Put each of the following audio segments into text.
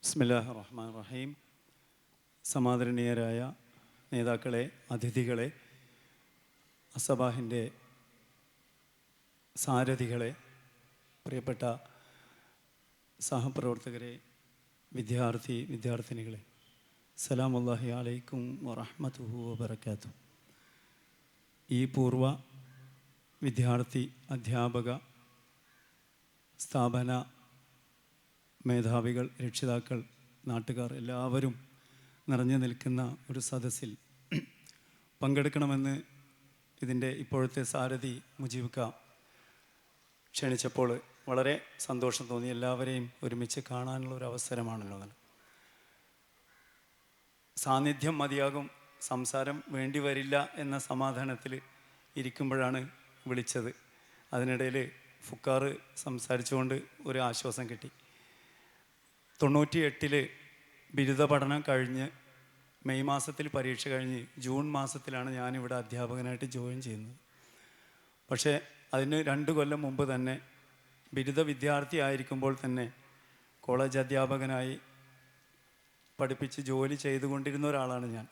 ബിസ്മില്ലാഹിർ റഹ്മാനിർ റഹീം. സമാദരണീയരായ നേതാക്കളെ, അതിഥികളെ, അസബാഹിൻ്റെ സാരഥികളെ, പ്രിയപ്പെട്ട സഹപ്രവർത്തകരെ, വിദ്യാർത്ഥിനികളെ, സലാമുല്ലാഹി അലൈക്കും വറഹ്മത്തുഹു വബറകാതുഹു. ഈ പൂർവ വിദ്യാർത്ഥി, അധ്യാപക, സ്ഥാപന മേധാവികൾ, രക്ഷിതാക്കൾ, നാട്ടുകാർ എല്ലാവരും നിറഞ്ഞു നിൽക്കുന്ന ഒരു സദസ്സിൽ പങ്കെടുക്കണമെന്ന് ഇതിൻ്റെ ഇപ്പോഴത്തെ സാരഥി മുജീബ് ക്ഷണിച്ചപ്പോൾ വളരെ സന്തോഷം തോന്നി. എല്ലാവരെയും ഒരുമിച്ച് കാണാനുള്ള ഒരു അവസരമാണല്ലോ അത്. സാന്നിധ്യം മതിയാകും, സംസാരം വേണ്ടി വരില്ല എന്ന സമാധാനത്തിൽ ഇരിക്കുമ്പോഴാണ് വിളിച്ചത്. അതിനിടയിൽ ഫുക്കാർ സംസാരിച്ചുകൊണ്ട് ഒരു ആശ്വാസം കിട്ടി. 98 ബിരുദ പഠനം കഴിഞ്ഞ് മെയ് മാസത്തിൽ പരീക്ഷ കഴിഞ്ഞ് ജൂൺ മാസത്തിലാണ് ഞാനിവിടെ അധ്യാപകനായിട്ട് ജോയിൻ ചെയ്യുന്നത്. പക്ഷേ അതിന് 2 കൊല്ലം മുമ്പ് തന്നെ ബിരുദ വിദ്യാർത്ഥി ആയിരിക്കുമ്പോൾ തന്നെ കോളേജ് അധ്യാപകനായി പഠിപ്പിച്ച് ജോലി ചെയ്തുകൊണ്ടിരുന്ന ഒരാളാണ് ഞാൻ.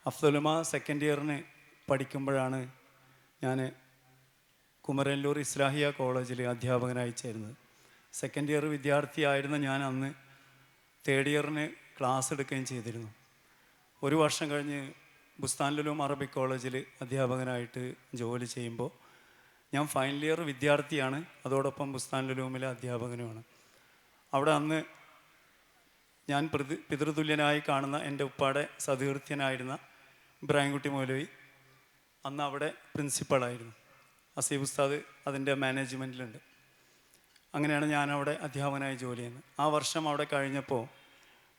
അഫ്ദലുമ സെക്കൻഡ് ഇയറിന് പഠിക്കുമ്പോഴാണ് ഞാൻ കുമരനല്ലൂർ ഇസ്ലാഹിയ കോളേജിൽ അധ്യാപകനായി ചേരുന്നത്. സെക്കൻഡ് ഇയർ വിദ്യാർത്ഥിയായിരുന്ന ഞാൻ അന്ന് തേർഡ് ഇയറിന് ക്ലാസ് എടുക്കുകയും ചെയ്തിരുന്നു. ഒരു വർഷം കഴിഞ്ഞ് ബുസ്താനുൽ അറബിക് കോളേജിൽ അധ്യാപകനായിട്ട് ജോലി ചെയ്യുമ്പോൾ ഞാൻ ഫൈനൽ ഇയർ വിദ്യാർത്ഥിയാണ്, അതോടൊപ്പം ബുസ്താനുൽ അധ്യാപകനുമാണ്. അവിടെ അന്ന് ഞാൻ പിതൃതുല്യനായി കാണുന്ന എൻ്റെ ഉപ്പാടെ സതീർത്ഥ്യനായിരുന്ന ഇബ്രാഹിംകുട്ടി മൗലവി അന്ന് അവിടെ പ്രിൻസിപ്പളായിരുന്നു. അസീബ് ഉസ്താദ് അതിൻ്റെ മാനേജ്മെൻറ്റിലുണ്ട്. അങ്ങനെയാണ് ഞാനവിടെ അധ്യാപകനായി ജോലി ചെയ്യുന്നത്. ആ വർഷം അവിടെ കഴിഞ്ഞപ്പോൾ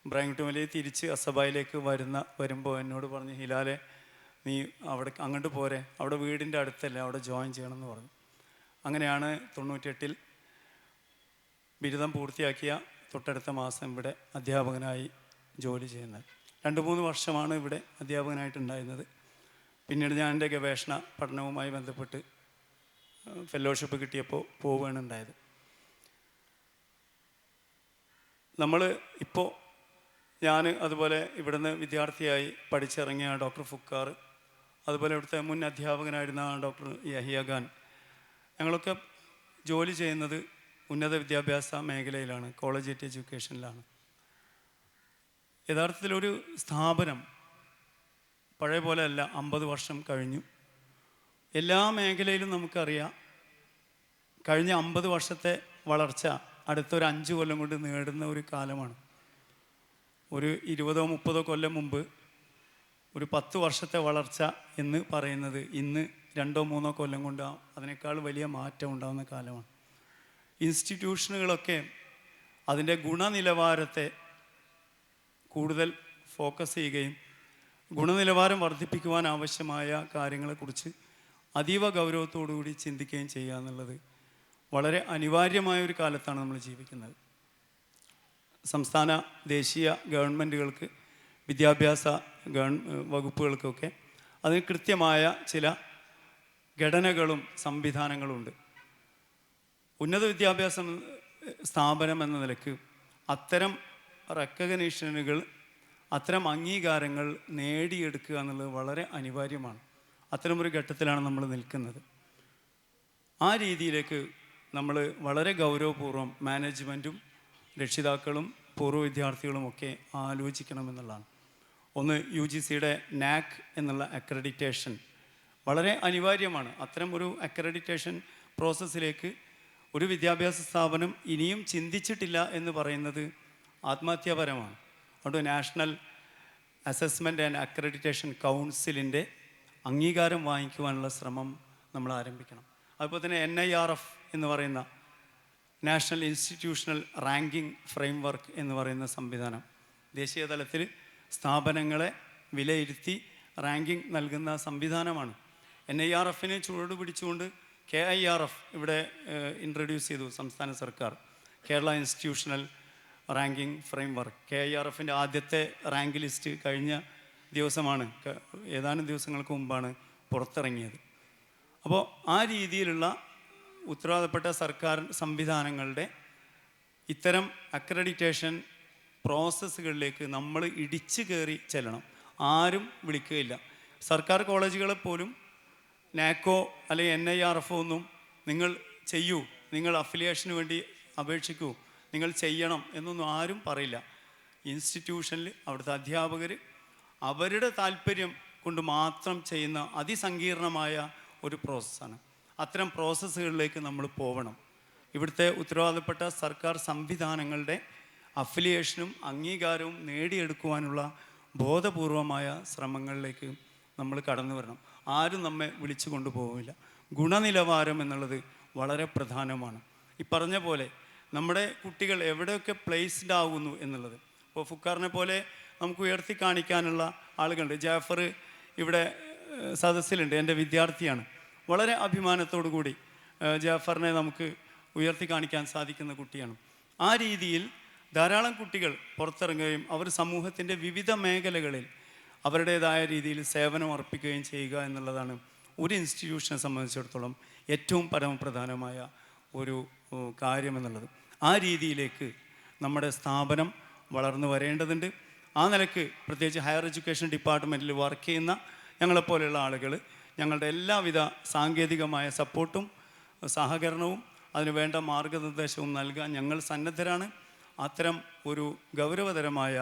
ഇബ്രാഹിംകുട്ടി മൗലവി തിരിച്ച് അസബായിലേക്ക് വരുമ്പോൾ എന്നോട് പറഞ്ഞു, ഹിലാലെ നീ അവിടെ അങ്ങോട്ട് പോരെ, അവിടെ വീടിൻ്റെ അടുത്തല്ലേ, അവിടെ ജോയിൻ ചെയ്യണമെന്ന് പറഞ്ഞു. അങ്ങനെയാണ് 98 ബിരുദം പൂർത്തിയാക്കിയ തൊട്ടടുത്ത മാസം ഇവിടെ അധ്യാപകനായി ജോലി ചെയ്യുന്നത്. 2-3 വർഷമാണ് ഇവിടെ അധ്യാപകനായിട്ടുണ്ടായിരുന്നത്. പിന്നീട് ഞാൻ എൻ്റെ ഗവേഷണ പഠനവുമായി ബന്ധപ്പെട്ട് ഫെലോഷിപ്പ് കിട്ടിയപ്പോൾ പോവുകയാണ് ഉണ്ടായത്. നമ്മൾ ഇപ്പോൾ ഞാൻ അതുപോലെ ഇവിടുന്ന് വിദ്യാർത്ഥിയായി പഠിച്ചിറങ്ങിയ ഡോക്ടർ ഫുക്കാർ, അതുപോലെ ഇവിടുത്തെ മുൻ അധ്യാപകനായിരുന്ന ഡോക്ടർ യഹിയ ഖാൻ, ഞങ്ങളൊക്കെ ജോലി ചെയ്യുന്നത് ഉന്നത വിദ്യാഭ്യാസ മേഖലയിലാണ്, കോളേജ് എഡ്യൂക്കേഷനിലാണ്. യഥാർത്ഥത്തിലൊരു സ്ഥാപനം പഴയ പോലെ അല്ല, 50 വർഷം കഴിഞ്ഞു. എല്ലാ മേഖലയിലും നമുക്കറിയാം കഴിഞ്ഞ 50 വർഷത്തെ വളർച്ച അടുത്തൊരു 5 കൊല്ലം കൊണ്ട് നേടുന്ന ഒരു കാലമാണ്. ഒരു 20-30 കൊല്ലം മുമ്പ് ഒരു 10 വർഷത്തെ വളർച്ച എന്ന് പറയുന്നത് ഇന്ന് 2-3 കൊല്ലം കൊണ്ട് അതിനേക്കാൾ വലിയ മാറ്റം ഉണ്ടാകുന്ന കാലമാണ്. ഇൻസ്റ്റിറ്റ്യൂഷനുകളൊക്കെ അതിൻ്റെ ഗുണനിലവാരത്തെ കൂടുതൽ ഫോക്കസ് ചെയ്യുകയും ഗുണനിലവാരം വർദ്ധിപ്പിക്കുവാൻ ആവശ്യമായ കാര്യങ്ങളെക്കുറിച്ച് അതീവ ഗൗരവത്തോടുകൂടി ചിന്തിക്കുകയും ചെയ്യുക എന്നുള്ളത് വളരെ അനിവാര്യമായ ഒരു കാലത്താണ് നമ്മൾ ജീവിക്കുന്നത്. സംസ്ഥാന ദേശീയ ഗവൺമെൻറ്റുകൾക്ക്, വിദ്യാഭ്യാസ വകുപ്പുകൾക്കൊക്കെ അതിന് കൃത്യമായ ചില ഘടനകളും സംവിധാനങ്ങളുമുണ്ട്. ഉന്നത വിദ്യാഭ്യാസ സ്ഥാപനം എന്ന നിലക്ക് അത്തരം റെക്കഗ്നീഷനുകൾ, അത്തരം അംഗീകാരങ്ങൾ നേടിയെടുക്കുക എന്നുള്ളത് വളരെ അനിവാര്യമാണ്. അത്തരമൊരു ഘട്ടത്തിലാണ് നമ്മൾ നിൽക്കുന്നത്. ആ രീതിയിലേക്ക് നമ്മൾ വളരെ ഗൗരവപൂർവ്വം മാനേജ്മെൻറ്റും രക്ഷിതാക്കളും പൂർവ്വ വിദ്യാർത്ഥികളുമൊക്കെ ആലോചിക്കണമെന്നുള്ളതാണ്. ഒന്ന്, UGCയുടെ NAAC എന്നുള്ള അക്രഡിറ്റേഷൻ വളരെ അനിവാര്യമാണ്. അത്തരം ഒരു അക്രഡിറ്റേഷൻ പ്രോസസ്സിലേക്ക് ഒരു വിദ്യാഭ്യാസ സ്ഥാപനം ഇനിയും ചിന്തിച്ചിട്ടില്ല എന്ന് പറയുന്നത് ആത്മഹത്യാപരമാണ്. അതുകൊണ്ട് നാഷണൽ അസസ്മെൻറ്റ് ആൻഡ് അക്രഡിറ്റേഷൻ കൗൺസിലിൻ്റെ അംഗീകാരം വാങ്ങിക്കുവാനുള്ള ശ്രമം നമ്മൾ ആരംഭിക്കണം. അതുപോലെ തന്നെ NIRF എന്ന് പറയുന്ന നാഷണൽ ഇൻസ്റ്റിറ്റ്യൂഷണൽ റാങ്കിങ് ഫ്രെയിംവർക്ക് എന്ന് പറയുന്ന സംവിധാനം, ദേശീയ തലത്തിൽ സ്ഥാപനങ്ങളെ വിലയിരുത്തി റാങ്കിങ് നൽകുന്ന സംവിധാനമാണ്. NIRFനെ ചുവട് പിടിച്ചുകൊണ്ട് KIRF ഇവിടെ ഇൻട്രൊഡ്യൂസ് ചെയ്തു സംസ്ഥാന സർക്കാർ, കേരള ഇൻസ്റ്റിറ്റ്യൂഷണൽ റാങ്കിങ് ഫ്രെയിംവർക്ക്. KIRFൻ്റെ ആദ്യത്തെ റാങ്ക് ലിസ്റ്റ് കഴിഞ്ഞ ദിവസമാണ്, ഏതാനും ദിവസങ്ങൾക്ക് മുമ്പാണ് പുറത്തിറങ്ങിയത്. അപ്പോൾ ആ രീതിയിലുള്ള ഉത്തരവാദപ്പെട്ട സർക്കാർ സംവിധാനങ്ങളുടെ ഇത്തരം അക്രഡിറ്റേഷൻ പ്രോസസ്സുകളിലേക്ക് നമ്മൾ ഇടിച്ചു കയറി ചെല്ലണം. ആരും വിളിക്കുകയില്ല. സർക്കാർ കോളേജുകളെ പോലും നാക്കോ അല്ലെങ്കിൽ NIRF ഒന്നും നിങ്ങൾ ചെയ്യൂ, നിങ്ങൾ അഫിലിയേഷന് വേണ്ടി അപേക്ഷിക്കൂ, നിങ്ങൾ ചെയ്യണം എന്നൊന്നും ആരും പറയില്ല. ഇൻസ്റ്റിറ്റ്യൂഷനിൽ അവിടുത്തെ അധ്യാപകർ അവരുടെ താല്പര്യം കൊണ്ട് മാത്രം ചെയ്യുന്ന അതിസങ്കീർണമായ ഒരു പ്രോസസ്സാണ്. അത്തരം പ്രോസസ്സുകളിലേക്ക് നമ്മൾ പോകണം. ഇവിടുത്തെ ഉത്തരവാദപ്പെട്ട സർക്കാർ സംവിധാനങ്ങളുടെ അഫിലിയേഷനും അംഗീകാരവും നേടിയെടുക്കുവാനുള്ള ബോധപൂർവമായ ശ്രമങ്ങളിലേക്ക് നമ്മൾ കടന്നു വരണം. ആരും നമ്മെ വിളിച്ചു കൊണ്ടുപോകില്ല. ഗുണനിലവാരം എന്നുള്ളത് വളരെ പ്രധാനമാണ്. ഈ പറഞ്ഞ പോലെ നമ്മുടെ കുട്ടികൾ എവിടെയൊക്കെ പ്ലേസ്ഡ് ആകുന്നു എന്നുള്ളത്, ഇപ്പോൾ ഫുക്കാറിനെ പോലെ നമുക്ക് ഉയർത്തി കാണിക്കാനുള്ള ആളുകളുണ്ട്. ജാഫർ ഇവിടെ സദസ്സിലുണ്ട്, എൻ്റെ വിദ്യാർത്ഥിയാണ്. വളരെ അഭിമാനത്തോടു കൂടി ജാഫറിനെ നമുക്ക് ഉയർത്തി കാണിക്കാൻ സാധിക്കുന്ന കുട്ടിയാണ്. ആ രീതിയിൽ ധാരാളം കുട്ടികൾ പുറത്തിറങ്ങുകയും അവർ സമൂഹത്തിൻ്റെ വിവിധ മേഖലകളിൽ അവരുടേതായ രീതിയിൽ സേവനം അർപ്പിക്കുകയും ചെയ്യുക എന്നുള്ളതാണ് ഒരു ഇൻസ്റ്റിറ്റ്യൂഷനെ സംബന്ധിച്ചിടത്തോളം ഏറ്റവും പരമപ്രധാനമായ ഒരു കാര്യമെന്നുള്ളത്. ആ രീതിയിലേക്ക് നമ്മുടെ സ്ഥാപനം വളർന്നു വരേണ്ടതുണ്ട്. ആ നിലക്ക് പ്രത്യേകിച്ച് ഹയർ എഡ്യൂക്കേഷൻ ഡിപ്പാർട്ട്മെൻറ്റിൽ വർക്ക് ചെയ്യുന്ന ഞങ്ങളെപ്പോലെയുള്ള ആളുകൾ ഞങ്ങളുടെ എല്ലാവിധ സാങ്കേതികമായ സപ്പോർട്ടും സഹകരണവും അതിന് വേണ്ട മാർഗനിർദ്ദേശവും നൽകാൻ ഞങ്ങൾ സന്നദ്ധരാണ്. അത്തരം ഒരു ഗൗരവതരമായ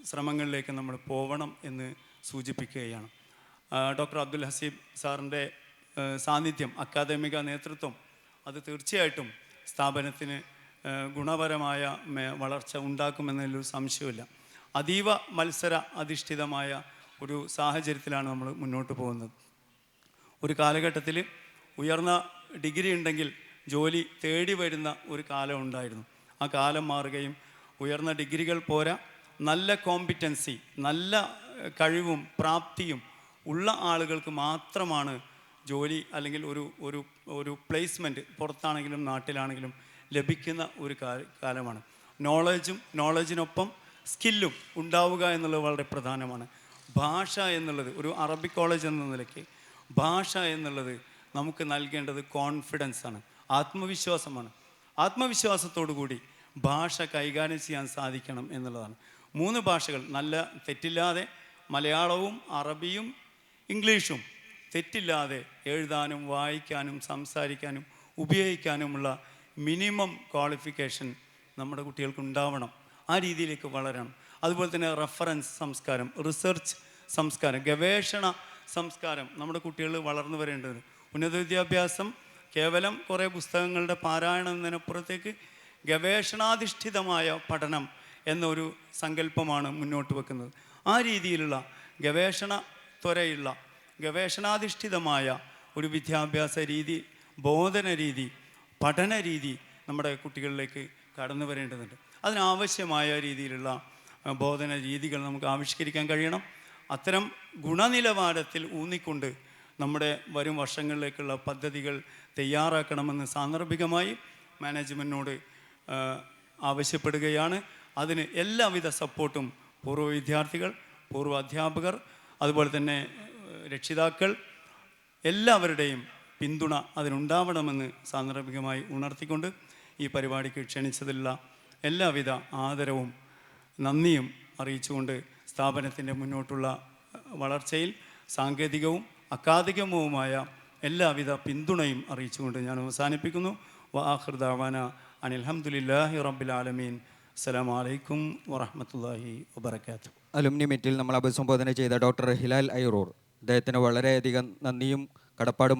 ശ്രമങ്ങളിലേക്ക് നമ്മൾ പോകണം എന്ന് സൂചിപ്പിക്കുകയാണ്. ഡോക്ടർ അബ്ദുൽ ഹസീബ് സാറിൻ്റെ സാന്നിധ്യം, അക്കാദമിക നേതൃത്വം, അത് തീർച്ചയായിട്ടും സ്ഥാപനത്തിന് ഗുണപരമായ വളർച്ച ഉണ്ടാക്കുമെന്നതിലൊരു സംശയമില്ല. അതീവ മത്സര അധിഷ്ഠിതമായ ഒരു സാഹചര്യത്തിലാണ് നമ്മൾ മുന്നോട്ട് പോകുന്നത്. ഒരു കാലഘട്ടത്തിൽ ഉയർന്ന ഡിഗ്രി ഉണ്ടെങ്കിൽ ജോലി തേടി വരുന്ന ഒരു കാലം ഉണ്ടായിരുന്നു. ആ കാലം മാറുകയും ഉയർന്ന ഡിഗ്രികൾ പോരാ, നല്ല കോമ്പിറ്റൻസി, നല്ല കഴിവും പ്രാപ്തിയും ഉള്ള ആളുകൾക്ക് മാത്രമാണ് ജോലി അല്ലെങ്കിൽ ഒരു പ്ലേസ്മെൻറ്റ് പുറത്താണെങ്കിലും നാട്ടിലാണെങ്കിലും ലഭിക്കുന്ന ഒരു കാലമാണ്. നോളജിനൊപ്പം സ്കില്ലും ഉണ്ടാവുക എന്നുള്ളത് വളരെ പ്രധാനമാണ്. ഭാഷ എന്നുള്ളത് ഒരു അറബിക് കോളേജ് എന്ന നിലയ്ക്ക് ഭാഷ എന്നുള്ളത് നമുക്ക് നൽകേണ്ടത് കോൺഫിഡൻസാണ്, ആത്മവിശ്വാസമാണ്. ആത്മവിശ്വാസത്തോടു കൂടി ഭാഷ കൈകാര്യം ചെയ്യാൻ സാധിക്കണം എന്നുള്ളതാണ്. 3 ഭാഷകൾ നല്ല തെറ്റില്ലാതെ, മലയാളവും അറബിയും ഇംഗ്ലീഷും തെറ്റില്ലാതെ എഴുതാനും വായിക്കാനും സംസാരിക്കാനും ഉപയോഗിക്കാനുമുള്ള മിനിമം ക്വാളിഫിക്കേഷൻ നമ്മുടെ കുട്ടികൾക്ക് ഉണ്ടാവണം. ആ രീതിയിലേക്ക് വളരണം. അതുപോലെ തന്നെ റെഫറൻസ് സംസ്കാരം, റിസർച്ച് സംസ്കാരം, ഗവേഷണ സംസ്കാരം നമ്മുടെ കുട്ടികൾ വളർന്നു വരേണ്ടത്. ഉന്നത വിദ്യാഭ്യാസം കേവലം കുറേ പുസ്തകങ്ങളുടെ പാരായണം എന്നതിനപ്പുറത്തേക്ക് ഗവേഷണാധിഷ്ഠിതമായ പഠനം എന്നൊരു സങ്കല്പമാണ് മുന്നോട്ട് വെക്കുന്നത്. ആ രീതിയിലുള്ള ഗവേഷണാധിഷ്ഠിതമായ ഒരു വിദ്യാഭ്യാസ രീതി, ബോധന രീതി, പഠന രീതി നമ്മുടെ കുട്ടികളിലേക്ക് കടന്നു വരേണ്ടതുണ്ട്. അതിനാവശ്യമായ രീതിയിലുള്ള ബോധന രീതികൾ നമുക്ക് ആവിഷ്കരിക്കാൻ കഴിയണം. അത്തരം ഗുണനിലവാരത്തിൽ ഊന്നിക്കൊണ്ട് നമ്മുടെ വരും വർഷങ്ങളിലേക്കുള്ള പദ്ധതികൾ തയ്യാറാക്കണമെന്ന് സാന്ദർഭികമായി മാനേജ്മെൻറ്റിനോട് ആവശ്യപ്പെടുകയാണ്. അതിന് എല്ലാവിധ സപ്പോർട്ടും പൂർവ്വ വിദ്യാർത്ഥികൾ, പൂർവ്വ അധ്യാപകർ, അതുപോലെ തന്നെ രക്ഷിതാക്കൾ എല്ലാവരുടെയും പിന്തുണ അതിനുണ്ടാവണമെന്ന് സാന്ദർഭികമായി ഉണർത്തിക്കൊണ്ട് ഈ പരിപാടിക്ക് ക്ഷണിച്ചതിലുള്ള എല്ലാവിധ ആദരവും നന്ദിയും അറിയിച്ചുകൊണ്ട് സ്ഥാപനത്തിൻ്റെ മുന്നോട്ടുള്ള വളർച്ചയിൽ സാങ്കേതികവും അക്കാദമികവുമായ എല്ലാവിധ പിന്തുണയും അറിയിച്ചുകൊണ്ട് ഞാൻ അവസാനിപ്പിക്കുന്നു. വആഖിർ ദഅവാന അനിൽ ഹംദുലില്ലാഹി റബ്ബിൽ ആലമീൻ. അസ്സലാമു അലൈക്കും വറഹ്മത്തുള്ളാഹി വബറകാതുഹു. അലുമിനി മീറ്റിൽ നമ്മൾ അഭിസംബോധന ചെയ്ത ഡോക്ടർ ഹിലാൽ ഐറൂർ, അദ്ദേഹത്തിന് വളരെയധികം നന്ദിയും കടപ്പാടും